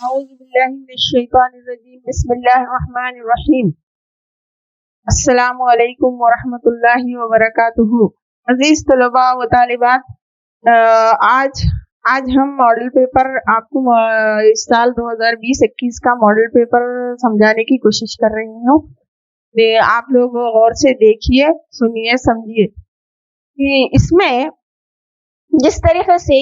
अऊज़ुबिल्लाहिमिनश्शैतानिर्रजीम बिस्मिल्लाहिर्रहमानिर्रहीम। अस्सलामु अलैकुम वरहमतुल्लाहि वबरकातुहू। अजीज तलबा व तालिबात, आज आज हम मॉडल पेपर आपको इस साल 2020-21 का मॉडल पेपर समझाने की कोशिश कर रही हूँ। आप लोग गौर से देखिए, सुनिए, समझिए कि इसमें जिस तरीके से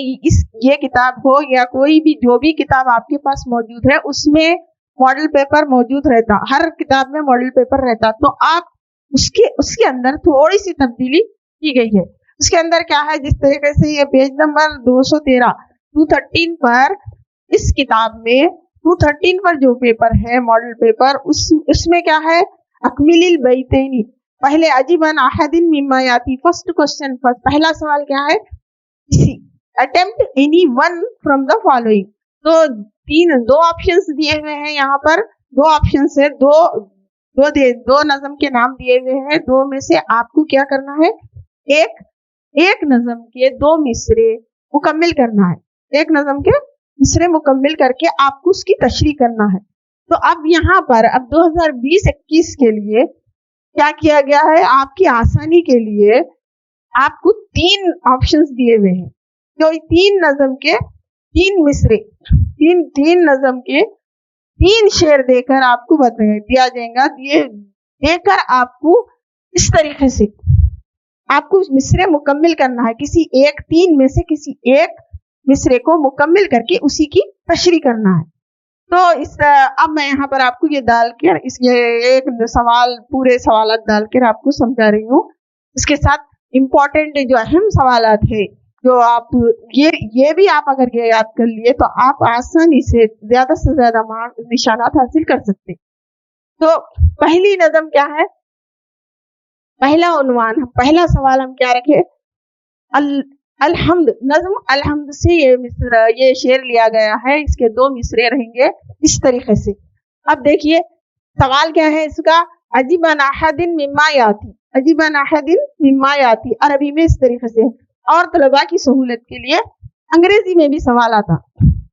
ये किताब हो या कोई भी जो भी किताब आपके पास मौजूद है उसमें मॉडल पेपर मौजूद रहता, हर किताब में मॉडल पेपर रहता, तो आप उसके अंदर थोड़ी सी तब्दीली की गई है। उसके अंदर क्या है, जिस तरीके से ये पेज नंबर 213 पर इस किताब में 213 पर जो पेपर है मॉडल पेपर, उसमें क्या है, अकमिलिल बैतैनी, पहले अजीबन अहदिन मिम्मा याती, फर्स्ट क्वेश्चन, पहला सवाल क्या है, attempt any one from the following. तो दो ऑप्शंस दिए हुए हैं यहाँ पर, दो ऑप्शंस है, दो नज़म के नाम दिए हुए हैं। दो में से आपको क्या करना है, एक नज़म के दो मिसरे मुकम्मिल करना है। एक नज़म के मिसरे मुकम्मिल करके आपको उसकी तशरीह करना है। तो अब यहाँ पर अब 2020-21 के लिए क्या किया गया है, आपकी आसानी के लिए आपको 3 ऑप्शंस दिए हुए हैं। तो तीन नज़म के 3 मिसरे, तीन नज़म के 3 शेर देकर आपको दिया जाएगा। देकर आपको इस तरीके से आपको मिसरे मुकम्मिल करना है। किसी 3 में से किसी एक मिसरे को मुकम्मिल करके उसी की तशरीह करना है। तो अब मैं यहाँ पर आपको ये डालकर ये एक सवाल, पूरे सवालात डालकर आपको समझा रही हूँ। इसके साथ इम्पोर्टेंट जो अहम सवालात है, जो आप ये भी आप अगर ये याद कर लिए तो आप आसानी से ज्यादा निशानात हासिल कर सकते। तो पहली नज़म क्या है, पहला उन्वान, पहला सवाल हम क्या रखे, अलहम्द, नज़म अलहम्द से ये शेर लिया गया है। इसके 2 मिसरे रहेंगे इस तरीके से। अब देखिए सवाल क्या है इसका, अजीबन अहदिन मिम्मा याती, अजीबन अहदिन मिम्मा याती, अरबी में इस तरीके से। और तलबा की सहूलत के लिए अंग्रेजी में भी सवाल आता,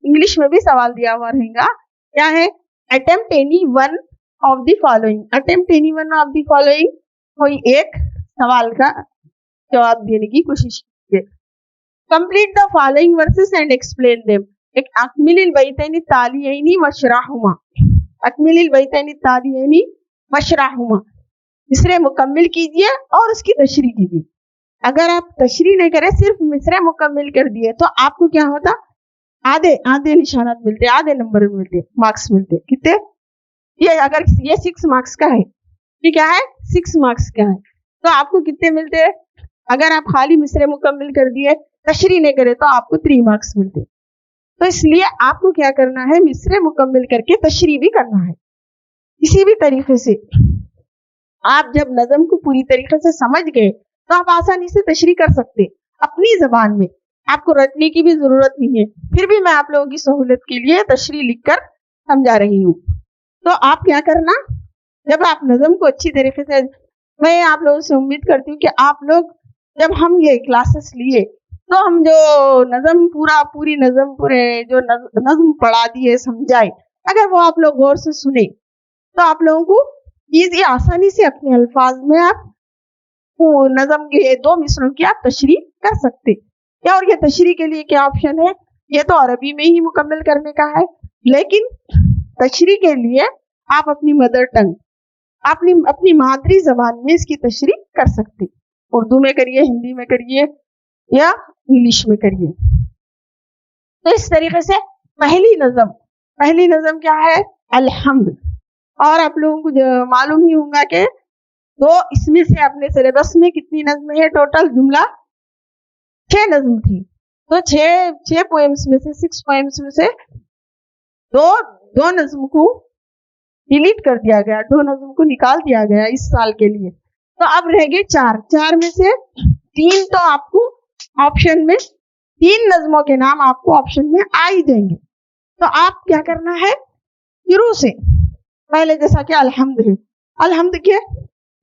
इंग्लिश में भी सवाल दिया हुआ रहेगा। क्या है, attempt any one of the following, attempt any one of the following, कोई एक सवाल का जवाब देने की कोशिश कीजिए। Complete the following versus and explain them. एक अकमिलिल बैतैनी तालियैनी वशराहुमा, अकमिलिल बैतैनी तालियैनी वशराहुमा, मिसरे मुकम्मिल कीजिए और उसकी तशरीह कीजिए। अगर आप तशरीह नहीं करें, सिर्फ मिसरे मुकम्मिल कर दिए, तो आपको क्या होता, आधे निशानात मिलते, आधे नंबर मिलते, मार्क्स मिलते। कितने, ये अगर ये 6 मार्क्स का है, ये क्या है, 6 मार्क्स का है, तो आपको कितने मिलते हैं। अगर आप खाली मिसरे मुकम्मिल कर दिए, तशरीह नहीं करे, तो आपको 3 मार्क्स मिलते। तो इसलिए आपको क्या करना है, मिसरे मुकम्मिल करके तशरीह भी करना है। किसी भी तरीके से आप जब नज़म को पूरी तरीके से समझ गए तो आप आसानी से तशरीह कर सकते अपनी जबान में, आपको रटने की भी जरूरत नहीं है। फिर भी मैं आप लोगों की सहूलत के लिए तशरीह लिखकर समझा रही हूँ। तो आप क्या करना, जब आप नज़म को अच्छी तरीके से, मैं आप लोगों से उम्मीद करती हूँ कि आप लोग जब हम ये क्लासेस लिए तो हम जो नज़म पूरी नज़म पूरे जो नज़म पढ़ा दिए, समझाए, अगर वो आप लोग गौर से सुने तो आप लोगों को ये आसानी से अपने अल्फाज में आप नज़म के 2 मिसरों की आप तशरीह कर सकते। या और ये तशरीह के लिए क्या ऑप्शन है, ये तो अरबी में ही मुकम्मल करने का है, लेकिन तशरीह के लिए आप अपनी मदर टंग, अपनी मादरी जबान में इसकी तशरीह कर सकते। उर्दू में करिए, हिंदी में करिए या इंग्लिश में करिए। तो इस तरीके से पहली नज़म क्या है, अलहम्द। और आप लोगों को मालूम ही होगा कि तो इसमें से अपने सिलेबस में कितनी नज़में है, टोटल जुमला 6 नज़म थी। तो 6 पोएम्स में से 6 पोएम्स में से दो नज़म को डिलीट कर दिया गया, 2 नज़म को निकाल दिया गया इस साल के लिए। तो अब रह गए 4 में से 3 तो आपको ऑप्शन में, 3 नज़मों के नाम आपको ऑप्शन में आ ही जाएंगे। तो आप क्या करना है, शुरू से पहले जैसा कि अलहम्द है, अलहम्द के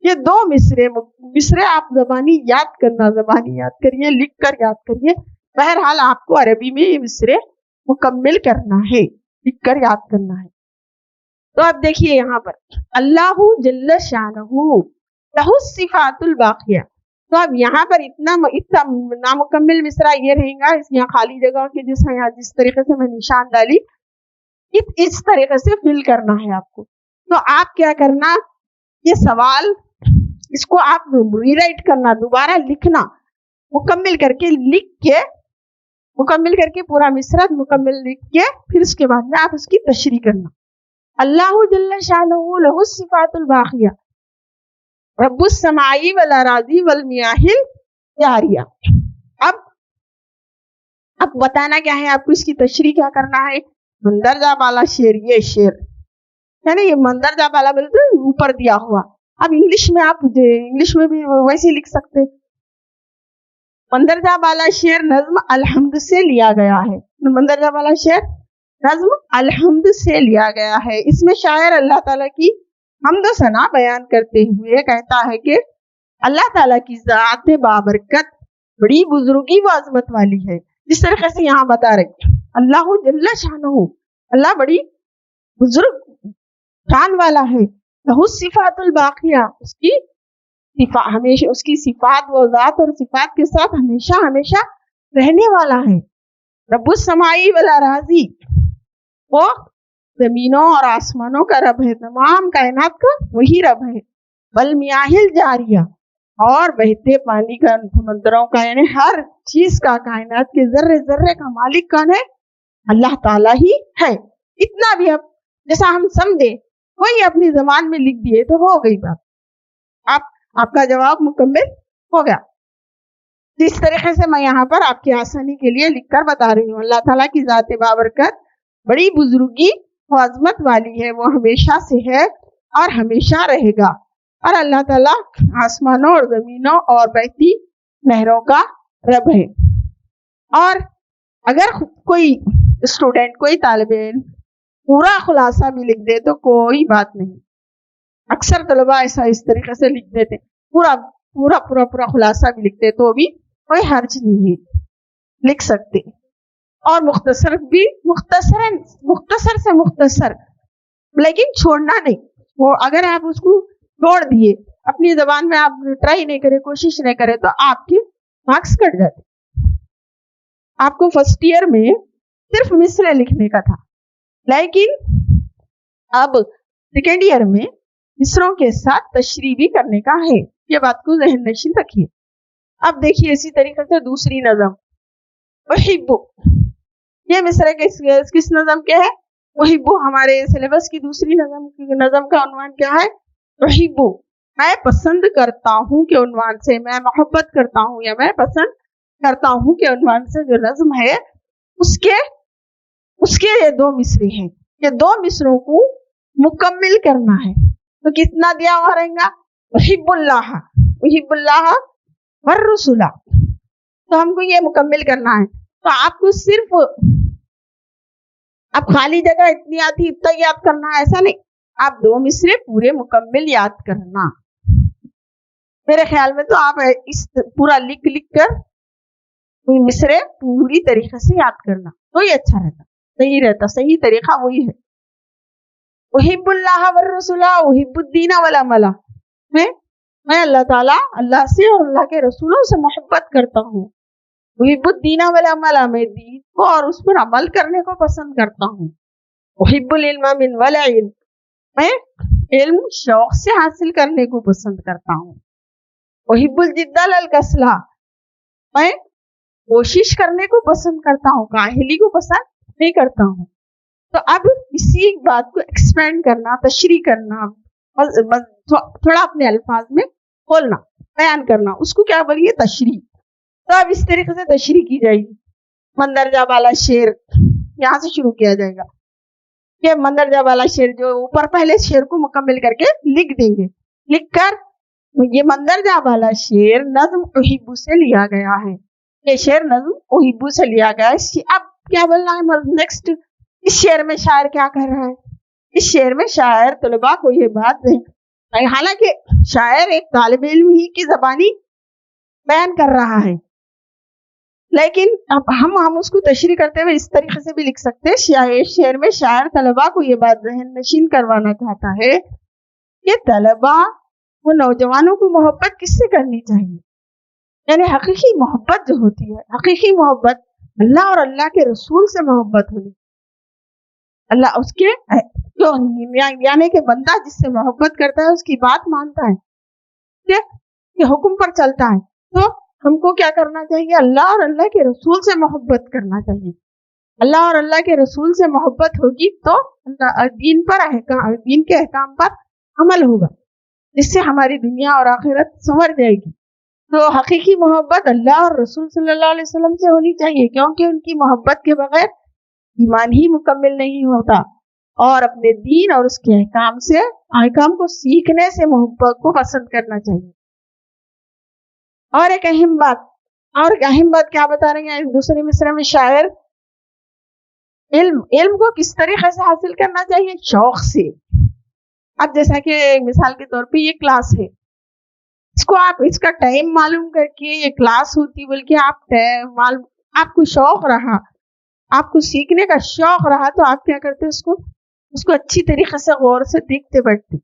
ये 2 मिसरे आप जबानी याद करिए, लिख कर याद करिए। बहरहाल आपको अरबी में ये मिसरे मुकम्मिल करना है। لکھ کر یاد کرنا ہے. تو اب دیکھیے یہاں پر اللہ جل شانہ لہ الصفات الباقیہ. تو اب یہاں پر اتنا نامکمل مصرع یہ رہے گا، اس یہاں خالی جگہ کے جس طریقے سے میں نشان ڈالی اس طریقے سے فل کرنا ہے آپ کو. تو آپ کیا کرنا، یہ سوال اس کو آپ ری رائٹ کرنا، دوبارہ لکھنا، مکمل کر کے پورا مصرع مکمل لکھ کے پھر اس کے بعد میں آپ اس کی تشریح کرنا. اللہ جل شانہ لہ الصفات الباقیہ رب السماء والاراضی والمیاہ الجاریہ. اب بتانا کیا ہے آپ کو، اس کی تشریح کیا کرنا ہے. مندرجہ بالا شعر، یہ شعر ہے نا، یہ مندرجہ بالا بولتے اوپر دیا ہوا. اب انگلش میں آپ انگلش میں بھی ویسے لکھ سکتے. مندرجہ بالا شعر نظم الحمد سے لیا گیا ہے. مندرجہ بالا شعر نظم الحمد سے لیا گیا ہے. اس میں شاعر اللہ تعالیٰ کی حمد و ثنا بیان کرتے ہوئے کہتا ہے کہ اللہ تعالیٰ کی ذات بابرکت بڑی بزرگی و عظمت والی ہے. جس طریقے سے یہاں بتا رہے اللہ جل شانہ، اللہ بڑی بزرگ شان والا ہے. لہ الصفات الباقیہ، اس کی صفات و ذات اور صفات کے ساتھ ہمیشہ رہنے والا ہے. رب السماء والاراضی، وہ زمینوں اور آسمانوں کا رب ہے، تمام کائنات کا وہی رب ہے. والمیاہ الجاریہ، اور بہتے پانی کا، سمندروں کا، یعنی ہر چیز کا، کائنات کے ذرے ذرے کا مالک کون ہے؟ اللہ تعالیٰ ہی ہے. اتنا بھی اب جیسا ہم سمجھے وہی اپنی زبان میں لکھ دیے تو ہو گئی بات، آپ کا جواب مکمل ہو گیا. اس طریقے سے میں یہاں پر آپ کی آسانی کے لیے لکھ کر بتا رہی ہوں. اللہ تعالیٰ کی ذات بابرکت بڑی بزرگی و عظمت والی ہے، وہ ہمیشہ سے ہے اور ہمیشہ رہے گا. اور اللہ تعالیٰ آسمانوں اور زمینوں اور بہتی نہروں کا رب ہے. اور اگر کوئی اسٹوڈنٹ، کوئی طالب علم پورا خلاصہ بھی لکھ دے تو کوئی بات نہیں. اکثر طلباء ایسا اس طریقے سے لکھ دیتے، پورا خلاصہ بھی لکھتے تو بھی کوئی حرج نہیں ہے، لکھ سکتے. اور مختصر بھی، مختصر سے مختصر، لیکن چھوڑنا نہیں. وہ اگر آپ اس کو چھوڑ دیے، اپنی زبان میں آپ ٹرائی نہیں کرے، کوشش نہیں کرے، تو آپ کے مارکس کٹ جاتے. آپ کو فرسٹ ایئر میں صرف مصرع لکھنے کا تھا، لیکن اب سیکنڈ ایئر میں مصروں کے ساتھ تشریح بھی کرنے کا ہے. یہ بات کو ذہن نشین رکھیے. اب دیکھیے اسی طریقے سے دوسری نظم احب، یہ مصرع کس نظم کے ہے؟ احب. ہمارے سلیبس کی دوسری نظم کا عنوان کیا ہے؟ احب. میں پسند کرتا ہوں کے عنوان سے، میں محبت کرتا ہوں یا میں پسند کرتا ہوں کے عنوان سے جو نظم ہے اس کے یہ دو مصرے ہیں. یہ دو مصروں کو مکمل کرنا ہے. تو کتنا دیا ہوا رہے گا؟ احب اللہ والرسول. تو ہم کو یہ مکمل کرنا ہے. تو آپ کو صرف اب خالی جگہ اتنی آتی اتنا یاد کرنا ہے ایسا نہیں، آپ دو مصرے پورے مکمل یاد کرنا. میرے خیال میں تو آپ اس پورا لکھ کر مصرے پوری طریقے سے یاد کرنا تو ہی اچھا رہتا، صحیح طریقہ وہی ہے. احب اللہ والرسول احب الدین والعمل. میں اللہ تعالیٰ، اللہ سے اور اللہ کے رسولوں سے محبت کرتا ہوں. احب الدین والعمل، میں دین کو اور اس پر عمل کرنے کو پسند کرتا ہوں. احب العلم من والعلم، میں علم شوق سے حاصل کرنے کو پسند کرتا ہوں. احب الجد الکسل، میں کوشش کرنے کو پسند کرتا ہوں، کاہلی کو پسند نہیں کرتا ہوں. تو اب اسی بات کو ایکسپینڈ کرنا، تشریح کرنا، تھوڑا اپنے الفاظ میں کھولنا، بیان کرنا، اس کو کیا بولیے؟ تشریح. تو اب اس طریقے سے تشریح کی جائے گی. مندرجہ بالا شعر یہاں سے شروع کیا جائے گا. یہ مندرجہ بالا شعر جو اوپر پہلے شعر کو مکمل کر کے لکھ دیں گے. لکھ کر یہ مندرجہ بالا شعر نظم احب سے لیا گیا ہے. یہ شعر نظم احب سے لیا گیا ہے. اب کیا بولنا ہے نیکسٹ؟ اس شعر میں شاعر کیا کر رہا ہے؟ اس شعر میں شاعر طلباء کو یہ بات ہے، حالانکہ شاعر ایک طالب علم ہی کی زبانی بیان کر رہا ہے، لیکن اب ہم اس کو تشریح کرتے ہوئے اس طریقے سے بھی لکھ سکتے ہیں، شعر میں شاعر طلبا کو یہ بات ذہن نشین کروانا چاہتا ہے کہ طلبا وہ نوجوانوں کو محبت کس سے کرنی چاہیے، یعنی حقیقی محبت جو ہوتی ہے، حقیقی محبت اللہ اور اللہ کے رسول سے محبت ہونی، اللہ اس کے جو یعنی کہ بندہ جس سے محبت کرتا ہے اس کی بات مانتا ہے کہ حکم پر چلتا ہے، تو ہم کو کیا کرنا چاہیے؟ اللہ اور اللہ کے رسول سے محبت کرنا چاہیے۔ اللہ اور اللہ کے رسول سے محبت ہوگی تو دین کے احکام پر عمل ہوگا، جس سے ہماری دنیا اور آخرت سنور جائے گی۔ تو حقیقی محبت اللہ اور رسول صلی اللہ علیہ وسلم سے ہونی چاہیے، کیونکہ ان کی محبت کے بغیر ایمان ہی مکمل نہیں ہوتا، اور اپنے دین اور اس کے احکام کو سیکھنے سے محبت کو پسند کرنا چاہیے۔ اور ایک اہم بات کیا بتا رہے ہیں دوسرے مصرے میں شاعر؟ علم کو کس طریقے سے حاصل کرنا چاہیے؟ شوق سے۔ اب جیسا کہ مثال کے طور پہ یہ کلاس ہے، اس کو آپ اس کا ٹائم معلوم کر کے یہ کلاس ہوتی، بلکہ آپ کو شوق رہا، آپ کو سیکھنے کا شوق رہا، تو آپ کیا کرتے اس کو اچھی طریقے سے غور سے دیکھتے بیٹھتے۔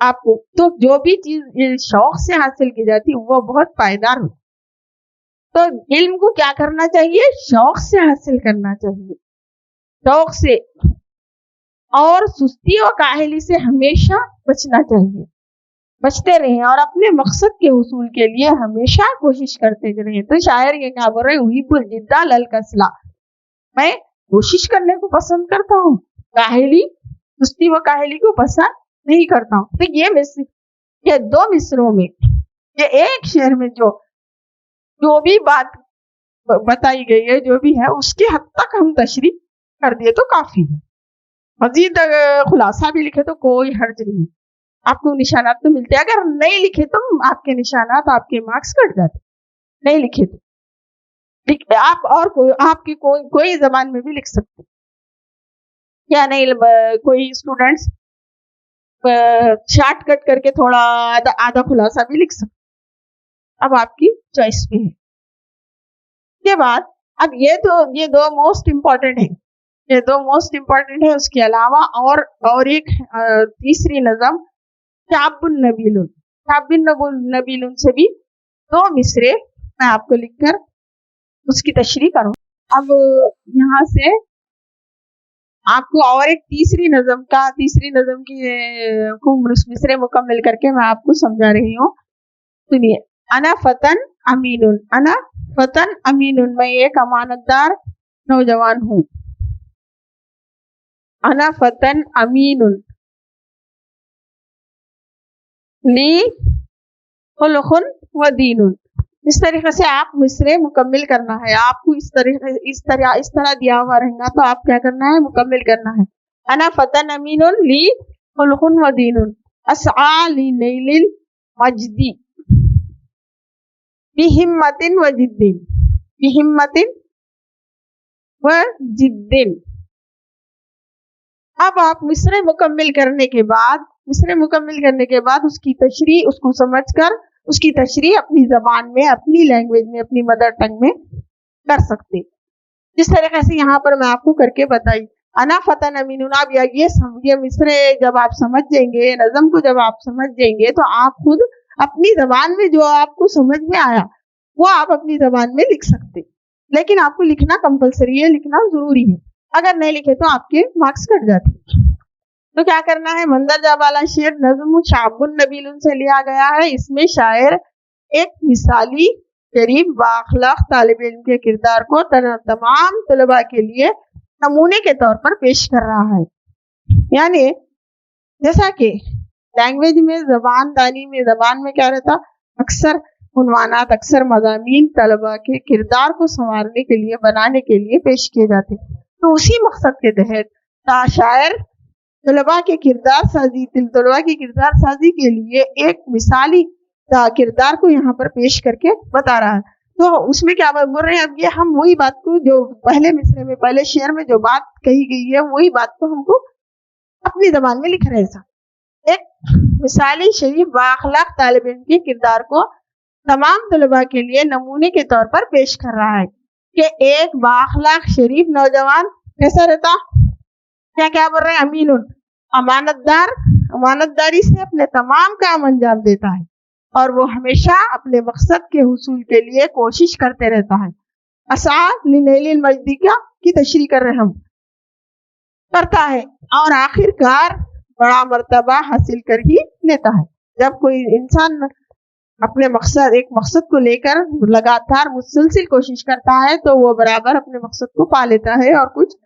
آپ کو تو جو بھی چیز شوق سے حاصل کی جاتی وہ بہت پائیدار ہوتی۔ تو علم کو کیا کرنا چاہیے؟ شوق سے حاصل کرنا چاہیے، شوق سے، اور سستی و کاہلی سے ہمیشہ بچنا چاہیے، بچتے رہیں، اور اپنے مقصد کے حصول کے لیے ہمیشہ کوشش کرتے رہیں۔ تو شاعر یہ کیا بول رہے ہیں؟ وہی پر جدہ للکسلا، میں کوشش کرنے کو پسند کرتا ہوں، سستی و کاہلی کو پسند نہیں کرتا ہوں۔ تو یہ دو مصروں میں، یہ ایک شعر میں جو بھی بات بتائی گئی ہے، جو بھی ہے، اس کے حد تک ہم تشریح کر دیے تو کافی ہے۔ مزید خلاصہ بھی لکھے تو کوئی حرج نہیں، آپ کو نشانات تو ملتے ہیں۔ اگر نہیں لکھے تو آپ کے نشانات، آپ کے مارکس کٹ جاتے، نہیں لکھے تو آپ کی کوئی زبان میں بھی لکھ سکتے، یا نہیں کوئی اسٹوڈینٹس شارٹ کٹ کر کے تھوڑا آدھا خلاصہ بھی لکھ سکتے، اب آپ کی چوائس پہ ہے۔ کے بعد اب یہ دو موسٹ امپورٹنٹ ہیں، یہ دو موسٹ امپورٹنٹ ہے۔ اس کے علاوہ اور ایک تیسری نظم شاب النبیل سے بھی دو مصرے میں آپ کو لکھ کر اس کی تشریح کروں۔ اب یہاں سے آپ کو اور ایک تیسری نظم کی مصرے مکمل کر کے میں آپ کو سمجھا رہی ہوں، سنیے۔ انا فتن امین، میں ایک امانت دار نوجوان ہوں۔ انا فتن امین لی خلق و دین، اس طریقے سے آپ مصرے مکمل کرنا ہے، آپ کو اس طرح دیا ہوا رہے گا تو آپ کیا کرنا ہے؟ مکمل کرنا ہے۔ انا فتن امین لی خلق و دین اسعی لنیل المجد بہمت و جد۔ اب آپ مصرے مکمل کرنے کے بعد اس کی تشریح، اس کو سمجھ کر اس کی تشریح اپنی زبان میں، اپنی لینگویج میں، اپنی مدر ٹنگ میں کر سکتے، جس طریقے سے یہاں پر میں آپ کو کر کے بتائی۔ انا فتن امین، اب یہ مصرے جب آپ سمجھ جائیں گے، نظم کو جب آپ سمجھ جائیں گے، تو آپ خود اپنی زبان میں جو آپ کو سمجھ میں آیا وہ آپ اپنی زبان میں لکھ سکتے، لیکن آپ کو لکھنا کمپلسری ہے، لکھنا ضروری ہے۔ اگر نہیں لکھے تو آپ کے مارکس کٹ جاتے۔ تو کیا کرنا ہے؟ مندرجہ بالا شعر نظم شاب النبیل سے لیا گیا ہے۔ اس میں شاعر ایک مثالی شریف بااخلاق طالب علم کے کردار کو تمام طلباء کے لیے نمونے کے طور پر پیش کر رہا ہے۔ یعنی جیسا کہ لینگویج میں، زبان میں کیا رہتا؟ اکثر عنوانات، اکثر مضامین طلباء کے کردار کو سنوارنے کے لیے، بنانے کے لیے پیش کیے جاتے، تو اسی مقصد کے تحت شاعر طلباء کی کردار سازی کے لیے ایک مثالی کردار کو یہاں پر پیش کر کے بتا رہا ہے۔ تو اس میں کیا بول رہے ہیں؟ اب یہ ہم وہی بات کو جو پہلے شعر میں جو بات کہی گئی ہے، وہی بات کو ہم کو اپنی زبان میں لکھ رہے ہیں۔ ایک مثالی شریف بااخلاق طالب علم کے کردار کو तमाम तलबा के लिए नमूने के तौर पर पेश कर रहा है कि एक बाअखलाक शरीफ नौजवान कैसा रहता, क्या बोल रहे हैं, अमीनुन, अमानतदार, अमानतदारी से अपने तमाम काम अंजाम देता है और वो हमेशा अपने मकसद के हुसूल के लिए कोशिश करते रहता है। असा लिनैलिल मजदिका की तशरीह कर रहे हम, करता है और आखिरकार बड़ा मर्तबा हासिल कर ही लेता है। जब कोई इंसान अपने एक मकसद को लेकर लगातार मुसलसिल कोशिश करता है तो वो बराबर अपने मकसद को पा लेता है और कुछ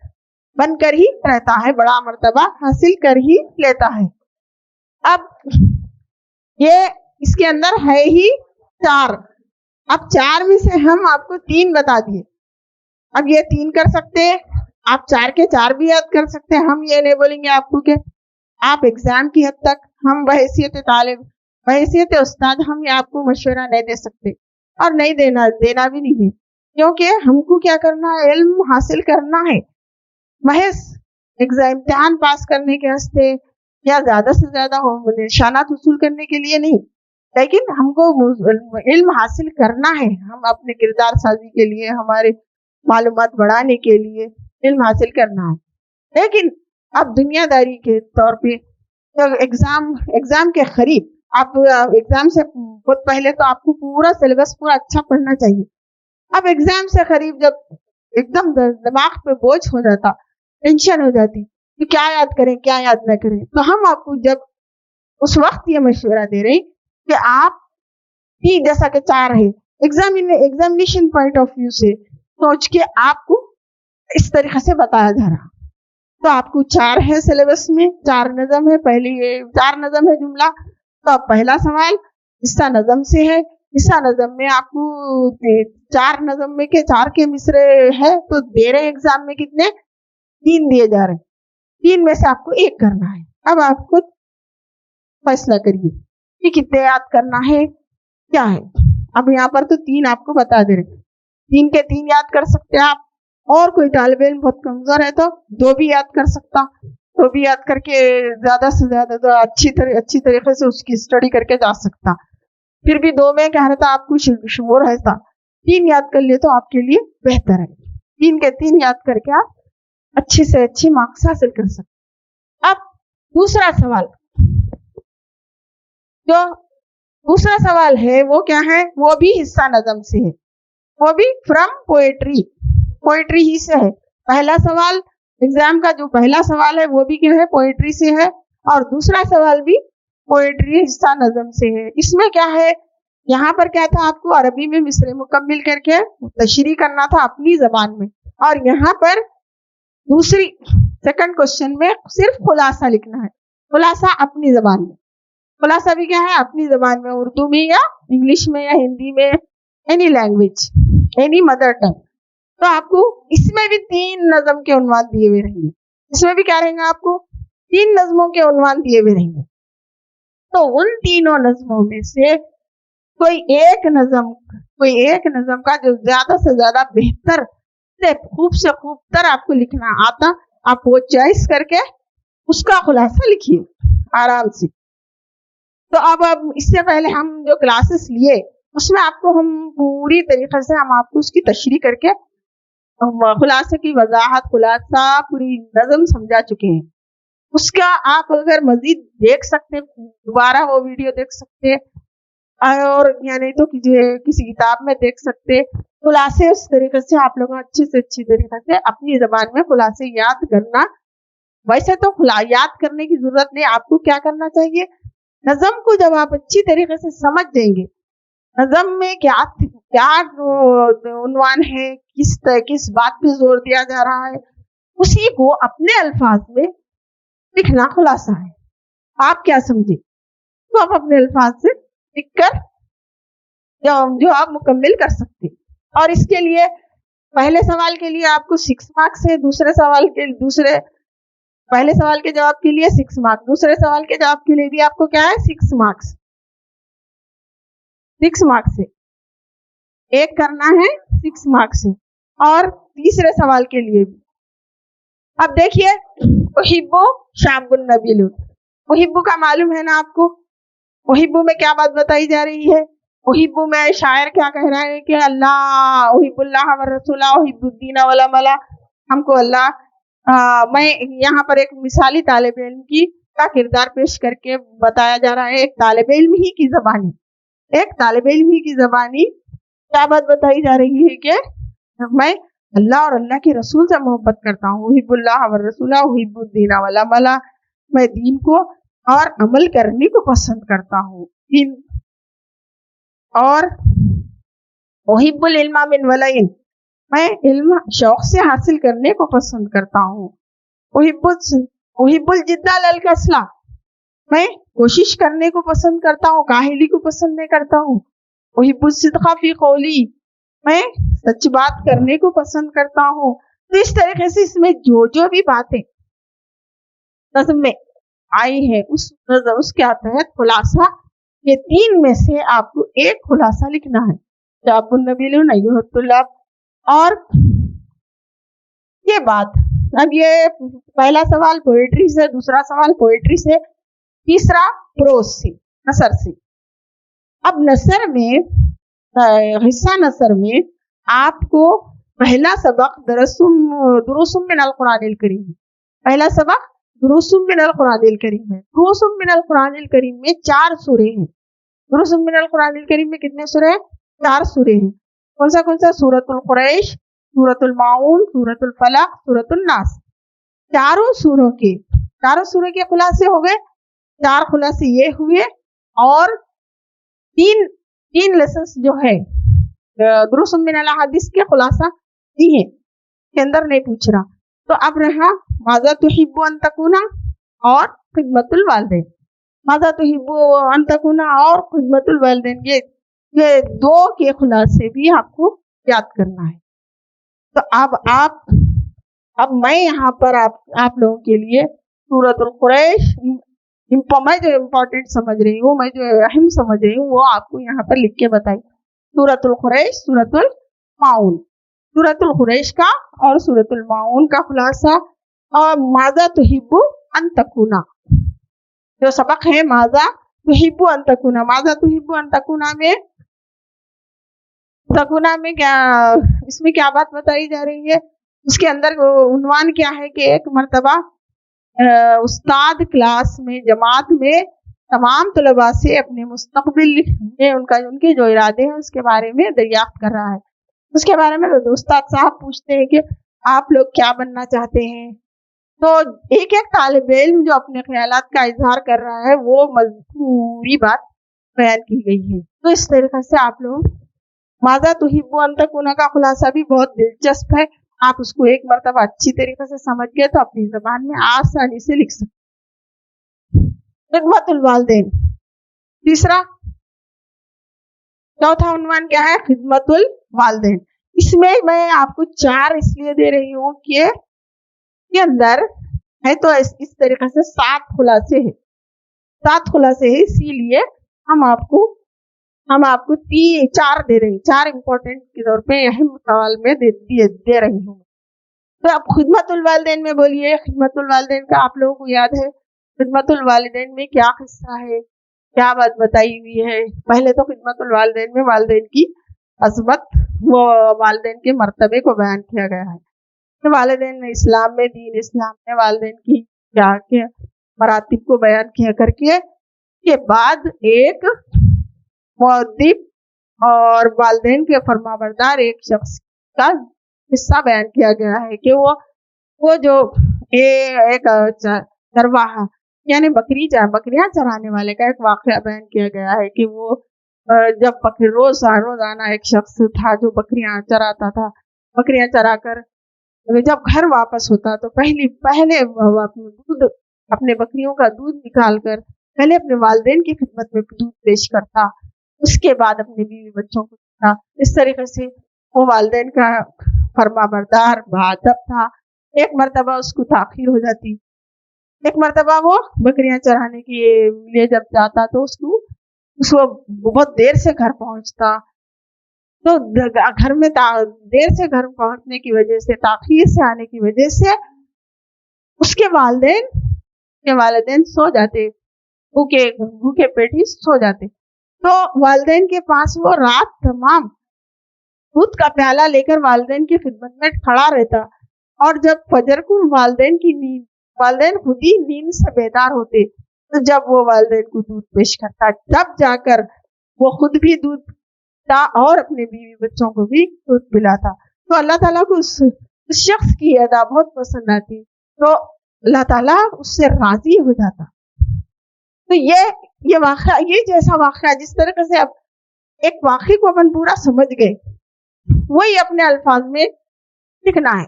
बनकर ही रहता है, बड़ा मर्तबा हासिल कर ही लेता है। अब ये इसके अंदर है ही 4। अब 4 में से हम आपको 3 बता दिए। अब ये 3 कर सकते हैं, आप 4 के 4 भी याद कर सकते हैं। हम ये नहीं बोलेंगे आपको कि आप एग्जाम की हद तक, हम बहैसियत तालिब, बहैसियत उस्ताद, हम ये आपको मशवरा नहीं दे सकते और नहीं देना भी नहीं है, क्योंकि हमको क्या करना है, इल्म हासिल करना है। महज इम्तिहान पास करने के वास्ते या ज्यादा से ज्यादा निशानात वसूल करने के लिए नहीं, लेकिन हमको इल्म हासिल करना है। हम अपने किरदार साजी के लिए, हमारे मालूमात बढ़ाने के लिए इल्म हासिल करना है। लेकिन अब दुनियादारी के तौर पे तो एग्जाम के करीब, आप एग्जाम से बहुत पहले तो आपको पूरा सिलेबस पूरा अच्छा पढ़ना चाहिए। अब एग्जाम से करीब जब एकदम दिमाग पे बोझ हो जाता, टेंशन हो जाती कि क्या याद करें क्या याद न करें, तो हम आपको जब उस वक्त ये मशवरा दे रहे कि आप ही जैसा कि 4 है, एग्जामिनेशन पॉइंट ऑफ व्यू से सोच के आपको इस तरीके से बताया जा रहा। तो आपको 4 है सिलेबस में, 4 नज़म है, पहली 4 नज़म है जुमला। तो अब पहला सवाल हिस्सा नज़म से है। हिस्सा नज़म में आपको 4 नज़म में के 4 के मिसरे है, तो दे रहे एग्जाम में कितने, 3 दिए जा रहे हैं। 3 में से आपको 1 करना है। अब आपको फैसला करिए कि कितने याद करना है, क्या है। अब यहाँ पर तो 3 आपको बता दे रहे, 3 के 3 याद कर सकते हैं आप, और कोई तालिब इल्म बहुत कमजोर है तो 2 भी याद कर सकता, 2 भी याद करके ज्यादा से ज्यादा तो अच्छी तरीके से उसकी स्टडी करके जा सकता। फिर भी 2 में क्या रहता, आपको शुरू रहता, 3 याद कर लिए तो आपके लिए बेहतर है। 3 के 3 याद करके आप अच्छी से अच्छी मार्क्स हासिल कर सकते। अब दूसरा सवाल, जो दूसरा सवाल है वो क्या है, वो भी हिस्सा नज़म से है, वो भी फ्रॉम पोएट्री ही से है। पहला सवाल एग्जाम का जो पहला सवाल है वो भी क्या है, पोएट्री से है, और दूसरा सवाल भी पोएट्री हिस्सा नज़म से है। इसमें क्या है, यहाँ पर क्या था, आपको अरबी में मिसरे मुकम्मिल करके तशरीह करना था अपनी जबान में, और यहाँ पर सेकंड क्वेश्चन में सिर्फ खुलासा लिखना है, खुलासा अपनी जबान में। खुलासा भी क्या है, अपनी जबान में, उर्दू में या इंग्लिश में या हिंदी में, any language, any mother tongue. तो आपको इसमें भी 3 नज़म के उन्वान दिए हुए रहेंगे, इसमें भी क्या रहेंगे, आपको 3 नज़मों के उन्वान दिए हुए रहेंगे। तो उन तीनों नज़मों में से कोई एक नज़म का जो ज्यादा से ज्यादा बेहतर से खूबतर आपको लिखना आता, आप वो चॉइस करके उसका खुलासा लिखिए आराम से। तो अब इससे पहले हम जो क्लासेस लिए उसमें आपको हम पूरी तरीके से हम आपको उसकी तशरीह करके खुलासे की वजाहत, खुलासा, पूरी नज़म समझा चुके हैं। उसका आप अगर मजीद देख सकते, दोबारा वो वीडियो देख सकते, और या नहीं तो किसी किताब में देख सकते। खुलासे उस तरीके से आप लोग अच्छी से अच्छी तरीके से अपनी जबान में खुलासे याद करना। वैसे तो याद करने की जरूरत नहीं, आपको क्या करना चाहिए, नज़म को जब आप अच्छी तरीके से समझ देंगे, नज़म में क्या उन्वान है, किस बात पे जोर दिया जा रहा है, उसी को अपने अल्फाज में लिखना खुलासा है। आप क्या समझे, तो आप अपने अल्फाज से लिखकर जो आप मुकम्मिल कर सकते। और इसके लिए पहले सवाल के लिए आपको 6 मार्क्स है, पहले सवाल के जवाब के लिए 6 मार्क्स, दूसरे सवाल के जवाब के लिए भी आपको क्या है, 6 मार्क्स है। एक करना है 6 मार्क्स है, और तीसरे सवाल के लिए भी। अब देखिए, उहिब्बु शाबुन नबीलुन, उहिब्बु का मालूम है ना आपको, उहिब्बु में क्या बात बताई जा रही है, उहिब्बु में शायर क्या कह रहा है कि अल्लाह उहिब्बुल्लाह व रसूला उहिब्बुद्दीन वल अमला, हमको अल्लाह मैं यहाँ पर एक मिसाली तालिब इल्म की का किरदार पेश करके बताया जा रहा है। एक तालिब इल्म ही की ज़बानी क्या बात बताई जा रही है कि मैं अल्लाह और अल्लाह के रसूल से मोहब्बत करता हूँ। उहिब्बुल्लाह व रसूला उहिब्बुद्दीन वल अमला, मैं दीन को और अमल करने को पसंद करता हूँ। दीन और उहिब्बुल इल्मा मिन वलइन, मैं इल्म शौक से हासिल करने को पसंद करता हूँ। उहिब्बुल जिद्दा लल कसला, मैं कोशिश करने को पसंद करता हूँ, काहिली को पसंद नहीं करता हूँ। उहिब्बुल सिद्का फी कौली, मैं सच बात करने को पसंद करता हूँ। तो इस तरीके से इसमें जो जो भी बातें नज़्म में आई है उसके तहत खुलासा, ये 3 में से आपको एक खुलासा लिखना है। जाबुन नबीलुन अय्युहतुल्लाह। और ये बात, अब ये पहला सवाल पोएट्री से, दूसरा सवाल पोएट्री से, तीसरा प्रोज से, नसर से। अब नसर में हिस्सा नसर में आपको पहला सबक दुरूसुम मिनल कुरानिल करीम, पहला सबक दुरूसुम मिनल कुरानिल करीम है। दुरूसुम मिनल कुरानिल करीम में 4 सूरे हैं। दुरूसुम मिनल कुरानिल करीम में कितने सूरे हैं? 4 सूरे हैं। कौन सा? सूरतुल कुरैश, सूरतुल माऊन, सूरतुल फलक, सूरतुल नास। चारों सूरों के खुलासे हो गए। 4 खुलासे ये हुए और तीन लेसन्स जो है दुरूसुम मिनल अहादीस के खुलासा दिए के अंदर नहीं पूछ रहा। तो अब रहा माज़ा तुहिब्बु अन तकूना और खिदमतुल वालिदैन। माज़ा तुहिब्बु अन तकूना और खिदमतुल वालिदैन, ये 2 के खुलासे भी आपको याद करना है। तो अब मैं यहाँ पर आप लोगों के लिए सूरतुल कुरैश, मैं जो इम्पोर्टेंट समझ रही हूँ, मैं जो अहम समझ रही हूँ, वो आपको यहाँ पर लिख के बताई। सूरतुल कुरैश, सूरतुल माऊन, सूरतुल कुरैश का और सूरतुल माऊन का खुलासा, और माज़ा तुहिब्बु अन तकूना जो सबक है, माज़ा तुहिब्बु अन तकूना। माज़ा तुहिब्बु अन तकूना में क्या, इसमें क्या बात बताई जा रही है? उसके अंदर उन्वान क्या है कि एक मर्तबा उस्ताद क्लास में, जमात में तमाम तलबा से अपने मुस्तकबिल में उनके जो इरादे हैं उसके बारे में दरियाफ्त कर रहा है। उसके बारे में उस्ताद साहब पूछते हैं कि आप लोग क्या बनना चाहते हैं। तो एक तालिब इल्म जो अपने ख्यालात का इजहार कर रहा है, वो पूरी बात बयान की गई है। तो इस तरीके से आप लोग माज़ा तुहिब्बु अन तकूना का खुलासा भी बहुत दिलचस्प है। आप उसको एक मर्तबा अच्छी तरीके से समझ गए तो अपनी ज़बान में आसानी से लिख सकते। खिदमतुल वालिदैन तीसरा। चौथा उन्वान क्या है? खिदमतुल वालिदैन। इसमें मैं आपको 4 इसलिए दे रही हूँ कि के अंदर है तो इस तरीके से 7 खुलासे हैं। 7 खुलासे हैं, इसीलिए हम आपको 4 दे रहे हैं। 4 इम्पोर्टेंट के तौर पे अहम सवाल में दे रही हूँ। तो अब खिदमतुल वालिदैन में बोलिए, खिदमतुल वालिदैन का आप लोगों को याद है? खिदमतुल वालिदैन में क्या किस्सा है, क्या बात बताई हुई है? पहले तो खिदमतुल वालिदैन में वालिदैन की अज़मत व वालिदैन के मर्तबे को बयान किया गया है। तो वालिदैन इस्लाम में, दीन इस्लाम में वालिदैन की क्या के मरातिब को बयान किया करके के बाद एक मुअद्दिब और वालिदैन के फरमाबरदार एक शख्स का हिस्सा बयान किया गया है कि वो जो एक चरवाहा यानी बकरियां चराने वाले का एक वाकया बयान किया गया है कि वो जब रोजाना एक शख्स था जो बकरियां चराता था। बकरियां चरा कर जब घर वापस होता तो पहले अपने बकरियों का दूध निकाल कर पहले अपने वालिदैन की खिदमत में दूध पेश करता, उसके बाद अपने बीवी बच्चों को देता। इस तरीके से वो वालिदैन का फरमाबरदार बाअदब था। एक मर्तबा उसको ताखीर हो जाती, एक मर्तबा वो बकरियां चराने के लिए जब जाता तो उसको बहुत देर से घर पहुंचता। तो घर में देर से घर पहुंचने की वजह से, ताखीर से आने की वजह से उसके वालिदैन सो जाते, भूखे पेट ही सो जाते। तो वालिदैन के पास वो रात तमाम दूध का प्याला लेकर वालिदैन की खिदमत में खड़ा रहता, और जब फजर को वालिदैन खुद ही नींद से बेदार होते, तो जब वो वालिदैन को दूध पेश करता, तब जाकर वो खुद भी दूध पीता और अपने बीवी बच्चों को भी दूध पिलाता। तो अल्लाह ताला को उस शख्स की अदा बहुत पसंद आती, तो अल्लाह ताला उससे राजी हो जाता। तो ये वाक़या, ये जैसा वाक़या जिस तरह से अब एक वाक़े को अपन पूरा समझ गए, वही अपने अल्फाज में लिखना है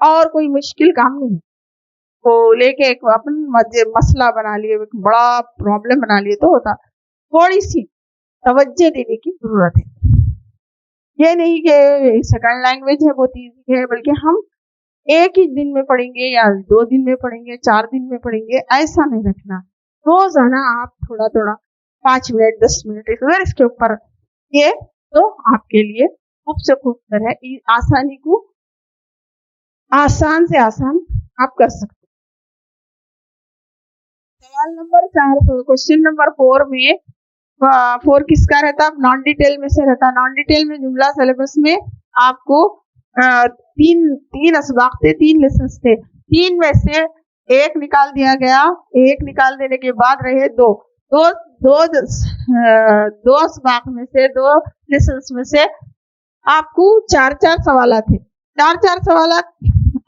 और कोई मुश्किल काम नहीं। तो लेके एक अपन मसला बना लिए, एक बड़ा प्रॉब्लम बना लिए तो होता, थोड़ी सी तवज्जो देने की जरूरत है। ये नहीं कि सेकंड लैंग्वेज है बहुत ईजी है, बल्कि हम एक ही दिन में पढ़ेंगे या 2 दिन में पढ़ेंगे, 4 दिन में पढ़ेंगे, ऐसा नहीं रखना। रोजाना आप थोड़ा थोड़ा 5 मिनट 10 मिनट अगर इसके ऊपर ये तो आपके लिए खूब से खूब तरह आसानी को आसान से आसान आप कर सकते। सवाल नंबर 4, क्वेश्चन नंबर 4 में 4 किसका रहता? नॉन डिटेल में से रहता। नॉन डिटेल में जुमला सिलेबस में आपको तीन असबाक थे, 3 लेसन थे, 3 में से एक निकाल दिया गया। एक निकाल देने के बाद रहे दो असबाक में से, 2 लेसन में से आपको 4 सवाल थे। 4 सवाल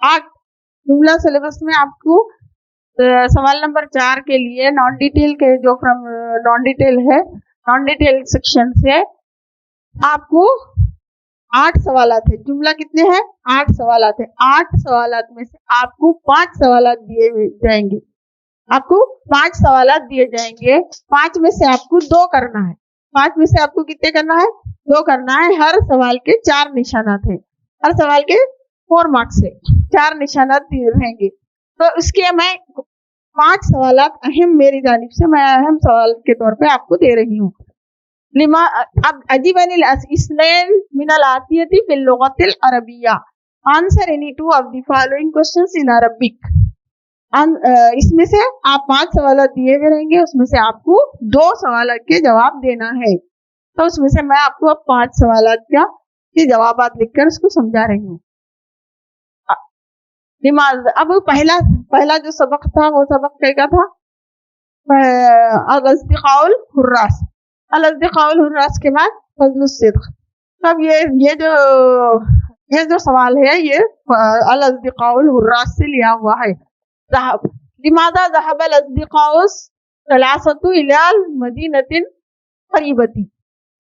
8 जुमला सिलेबस में आपको सवाल नंबर 4 के लिए नॉन डिटेल के जो फ्रॉम नॉन डिटेल है, नॉन डिटेल सेक्शन से आपको 8 सवाल थे। जुमला कितने हैं? 8 सवाल थे। 8 सवाल में से आपको 5 सवाल दिए जाएंगे। आपको 5 सवाल दिए जाएंगे। 5 में से आपको 2 करना है। 5 में से आपको कितने करना है? 2 करना है। हर सवाल के 4 निशानात हैं। हर सवाल के 4 मार्क्स है, 4 निशानात रहेंगे। तो इसके मैं 5 सवाल अहम मेरी जानिब से मैं अहम सवाल के तौर पे आपको दे रही हूँ। अब अजीबनिल इस्नैन मिनल आतियती फिल लुगतिल अरबिया, answer any 2 of the following questions in Arabic. इसमें से आप 5 सवाल दिए हुए रहेंगे, उसमें से आपको 2 सवाल के जवाब देना है। तो उसमें से मैं आपको अब 5 सवाल के जवाब लिखकर उसको समझा रही हूँ। अब पहला जो सबक था वो सबक क्या था? अल-अस्दिक़ाउल हुर्रास। अल-अस्दिक़ाउल हुर्रास के बाद फज़्लुस सिद्क़। तब ये जो सवाल है ये अल-अस्दिक़ाउल हुर्रास से लिया हुआ है। लिमाज़ा ज़हबल अस्दिक़ाउ सलासतु इलल मदीनतिन क़रीबती।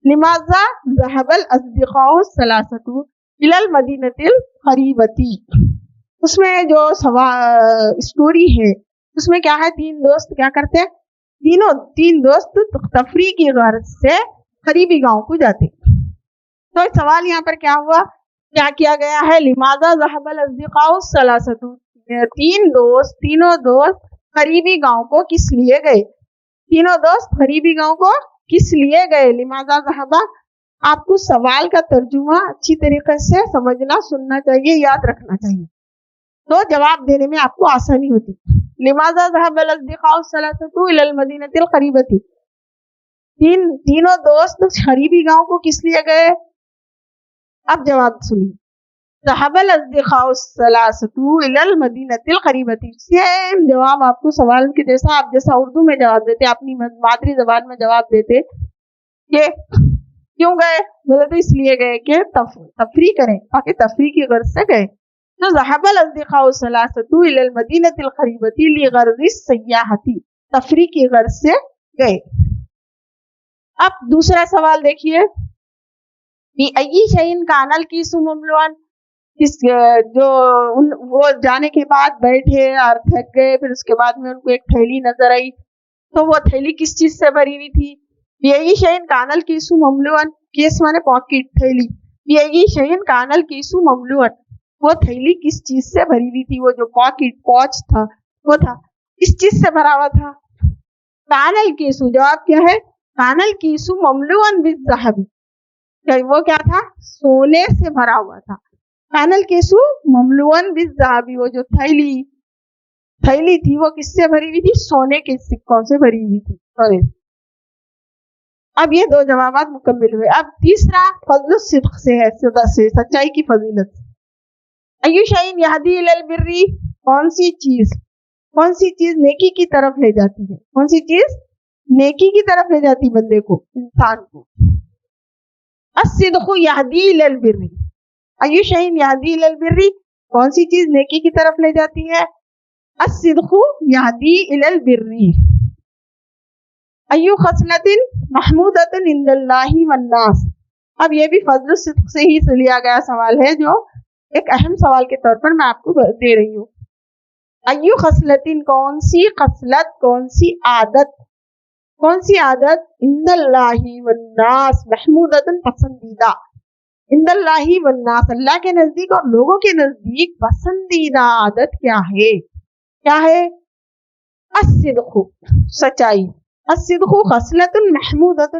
लिमाज़ा ज़हबल अस्दिक़ाउ सलासतु इलल मदीनतिल क़रीबती। उसमें जो स्टोरी है उसमें क्या है? 3 दोस्त क्या करते हैं? 3 दोस्त तफरी की गर्ज से करीबी गांव को जाते। तो सवाल यहाँ पर क्या हुआ, क्या किया गया है? लिमाज़ा ज़हबल अस्दिक़ाउ सलासतु, तीनों दोस्त करीबी गांव को किस लिए गए? तीनों दोस्त करीबी गांव को किस लिए गए? लिमाज़ा ज़हबा। आपको सवाल का तर्जुमा अच्छी तरीके से समझना, सुनना चाहिए, याद रखना चाहिए, तो जवाब देने में आपको आसानी होती। लिमाज़ा ज़हबल अस्दिक़ाउ सलासतु इलल मदीनतिल क़रीबती, तीनों दोस्त करीबी गांव को किस लिए गए? अब जवाब सुनिए। ज़हबल अस्दिक़ाउ सलासतु इलल मदीनतिल क़रीबती, सेम जवाब आपको सवाल के जैसा, आप जैसा उर्दू में जवाब देते, अपनी मादरी ज़बान में जवाब देते, ये क्यों गए? बोले तो इसलिए गए कि तफरी करें, ताकि तफरी की गर्ज से गए। तो ज़हबल अस्दिक़ाउ सलासतु इलल मदीनतिल क़रीबती लिग़र्ज़िस सय्याहती, तफरी की गर्ज से गए। अब दूसरा सवाल देखिए। अय्यि शैइन कानल कीसु ममलूअन, वो जाने के बाद बैठे और थक गए, फिर उसके बाद में उनको एक थैली नजर आई, तो वो थैली किस चीज से भरी हुई थी? अय्यि शैइन कानल कीसु ममलूअन, केस माने पॉकेट, थैली। अय्यि शैइन कानल कीसु ममलूअन, वो थैली किस चीज से भरी हुई थी? वो जो पॉकेट पॉच था वो था किस चीज से भरा हुआ था? कानल कीसु, जवाब क्या है? कानल कीसु ममलूअन बिज़्ज़हबी, वो क्या था? सोने से भरा हुआ था। कानल कीसु ममलूअन बिज़्ज़हबी, वो जो थैली थी वो किससे भरी हुई थी? सोने के सिक्कों से भरी हुई थी। اب یہ دو جوابات مکمل ہوئے. اب تیسرا فضل الصدق سے ہے, صدق سے, سچائی کی فضیلت. ایو شیء یہدی الی البر, کون سی چیز نیکی کی طرف لے جاتی ہے, کون سی چیز نیکی کی طرف لے جاتی بندے کو, انسان کو. الصدق یہدی الی البر, ایو شیء یہدی الی البر, کون سی چیز نیکی کی طرف لے جاتی ہے, الصدق یہدی الی البر. ایو خصلۃ محمودۃ عند اللہ والناس. اب یہ بھی فضل الصدق سے ہی لیا گیا سوال ہے, جو ایک اہم سوال کے طور پر میں آپ کو دے رہی ہوں. ایو خصلۃ, کون سی خصلت, کون سی عادت, عند اللہ والناس, محمودۃ, پسندیدہ, عند اللہ والناس, اللہ کے نزدیک اور لوگوں کے نزدیک پسندیدہ عادت کیا ہے, الصدق, سچائی. الصدق خصلۃ محمودۃ